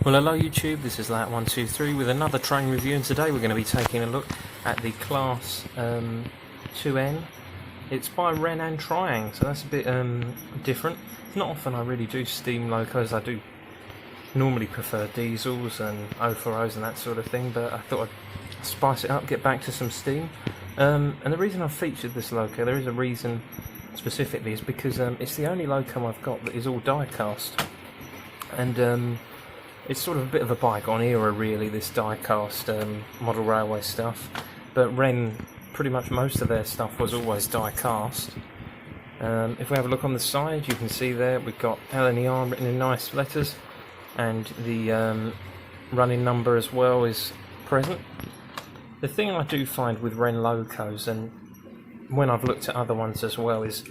Well, hello YouTube, this is Lat123 with another train review, and today we're going to be taking a look at the Class 2N. It's by Wrenn and Triang, so that's a bit different. It's not often I really do steam locos. I do normally prefer diesels and 040s and that sort of thing, but I thought I'd spice it up, get back to some steam. And the reason I've featured this loco, there is a reason specifically, is because it's the only loco I've got that is all die-cast. And it's sort of a bit of a bygone era really, this die-cast model railway stuff, but Wrenn, pretty much most of their stuff was always die-cast. If we have a look on the side, you can see there we've got LNER written in nice letters, and the running number as well is present. The thing I do find with Wrenn locos, and when I've looked at other ones as well, is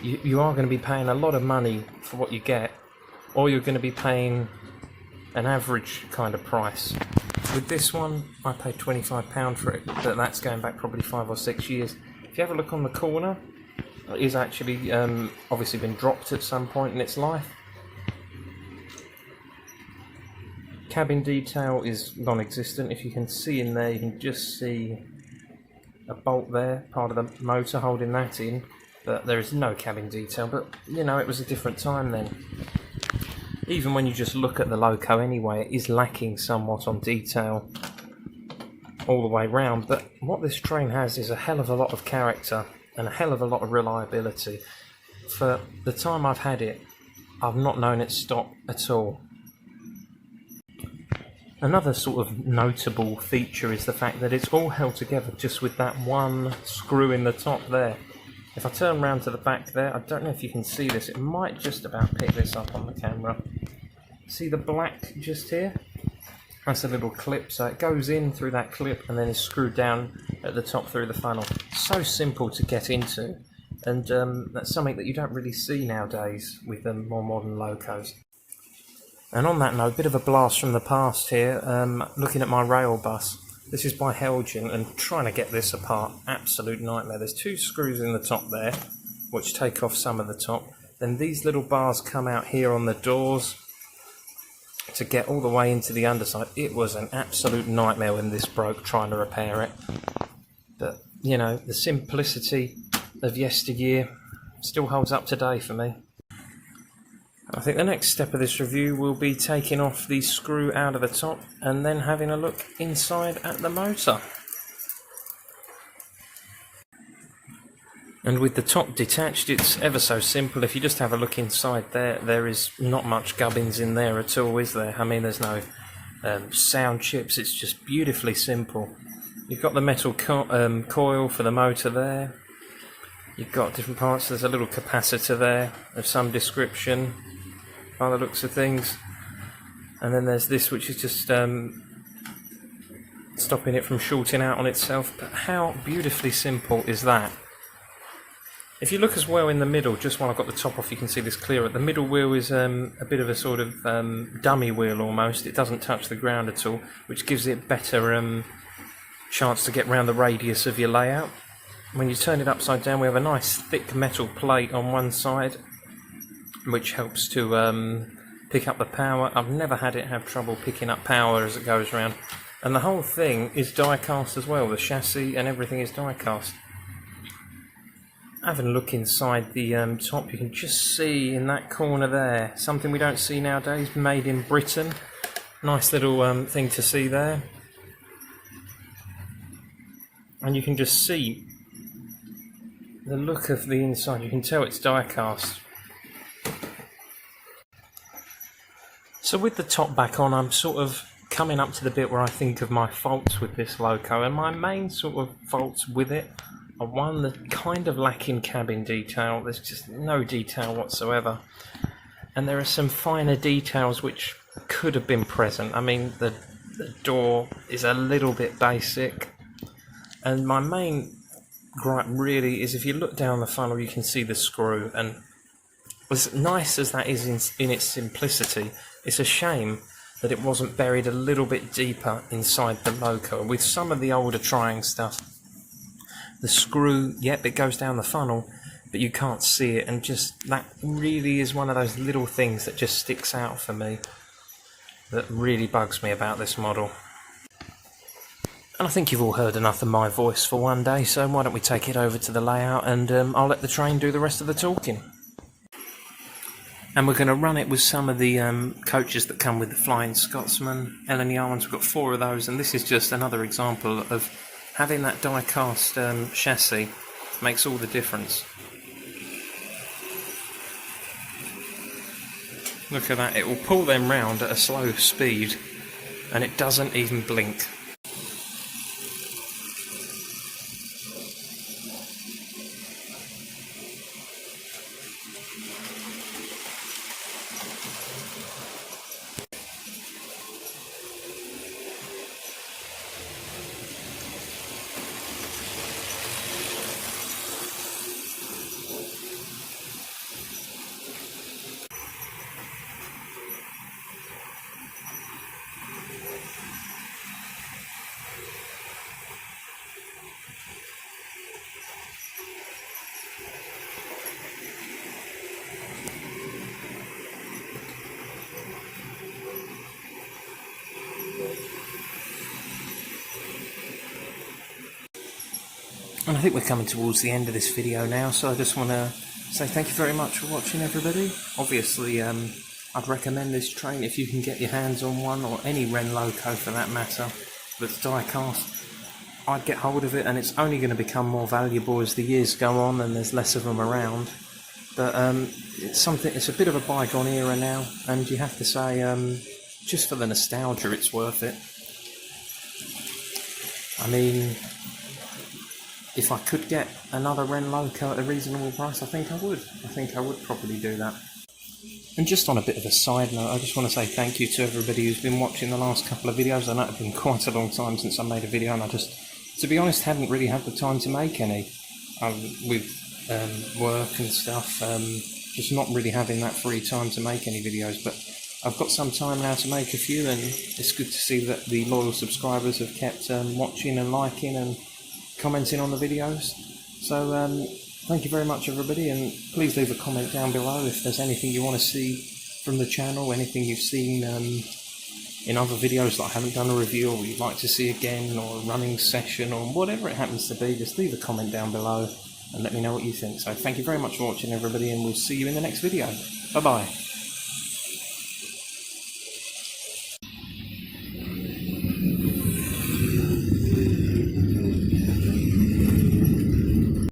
you are going to be paying a lot of money for what you get, or you're going to be paying an average kind of price. With this one, I paid £25 for it, but that's going back probably 5 or 6 years. If you have a look on the corner, it is actually obviously been dropped at some point in its life. Cabin detail is non-existent. If you can see in there, you can just see a bolt there, part of the motor holding that in, but there is no cabin detail. But you know, it was a different time then. Even when you just look at the loco anyway, it is lacking somewhat on detail all the way round, but what this train has is a hell of a lot of character and a hell of a lot of reliability. For the time I've had it, I've not known it stop at all. Another sort of notable feature is the fact that it's all held together just with that one screw in the top there. If I turn round to the back there, I don't know if you can see this, it might just about pick this up on the camera. See the black just here? That's a little clip, so it goes in through that clip and then is screwed down at the top through the funnel. So simple to get into, and that's something that you don't really see nowadays with the more modern locos. And on that note, a bit of a blast from the past here, looking at my rail bus. This is by Helgen, and trying to get this apart, absolute nightmare. There's two screws in the top there, which take off some of the top. Then these little bars come out here on the doors to get all the way into the underside. It was an absolute nightmare when this broke, trying to repair it. But, you know, the simplicity of yesteryear still holds up today for me. I think the next step of this review will be taking off the screw out of the top and then having a look inside at the motor. And with the top detached, it's ever so simple. If you just have a look inside there, there is not much gubbins in there at all, is there? I mean, there's no sound chips, it's just beautifully simple. You've got the metal coil for the motor there. You've got different parts. There's a little capacitor there of some description by the looks of things, and then there's this which is just stopping it from shorting out on itself. But how beautifully simple is that? If you look as well in the middle, just while I've got the top off, you can see this clearer. The middle wheel is a bit of a sort of dummy wheel almost. It doesn't touch the ground at all, which gives it better chance to get round the radius of your layout. When you turn it upside down, we have a nice thick metal plate on one side, which helps to pick up the power. I've never had it have trouble picking up power as it goes around. And the whole thing is die-cast as well. The chassis and everything is die-cast. Having a look inside the top, you can just see in that corner there, something we don't see nowadays, made in Britain. Nice little thing to see there. And you can just see the look of the inside. You can tell it's die-cast. So with the top back on, I'm sort of coming up to the bit where I think of my faults with this loco, and my main sort of faults with it are, one, the kind of lacking cabin detail. There's just no detail whatsoever, and there are some finer details which could have been present. I mean, the door is a little bit basic, and my main gripe really is if you look down the funnel, you can see the screw, and as nice as that is in its simplicity, it's a shame that it wasn't buried a little bit deeper inside the loco. With some of the older Triang stuff, the screw, yep, it goes down the funnel, but you can't see it, and just that really is one of those little things that just sticks out for me. that really bugs me about this model. And I think you've all heard enough of my voice for one day, so why don't we take it over to the layout and I'll let the train do the rest of the talking. And we're going to run it with some of the coaches that come with the Flying Scotsman, Ellen Yarns. We've got 4 of those, and this is just another example of having that die-cast chassis makes all the difference. Look at that, it will pull them round at a slow speed, and it doesn't even blink. And I think we're coming towards the end of this video now, so I just want to say thank you very much for watching, everybody. Obviously, I'd recommend this train if you can get your hands on one, or any Wrenn loco for that matter, that's die-cast. I'd get hold of it, and it's only going to become more valuable as the years go on and there's less of them around. But it's a bit of a bygone era now, and you have to say, just for the nostalgia, it's worth it. I mean, if I could get another Wrenn loco at a reasonable price, I think I would. I think I would probably do that. And just on a bit of a side note, I just want to say thank you to everybody who's been watching the last couple of videos. I know it's been quite a long time since I made a video, and I just, to be honest, haven't really had the time to make any. With work and stuff, just not really having that free time to make any videos, but I've got some time now to make a few, and it's good to see that the loyal subscribers have kept watching and liking and commenting on the videos. So thank you very much, everybody, and please leave a comment down below if there's anything you want to see from the channel, anything you've seen in other videos that I haven't done a review, or you'd like to see again, or a running session, or whatever it happens to be. Just leave a comment down below and let me know what you think. So thank you very much for watching, everybody, and we'll see you in the next video. Bye bye.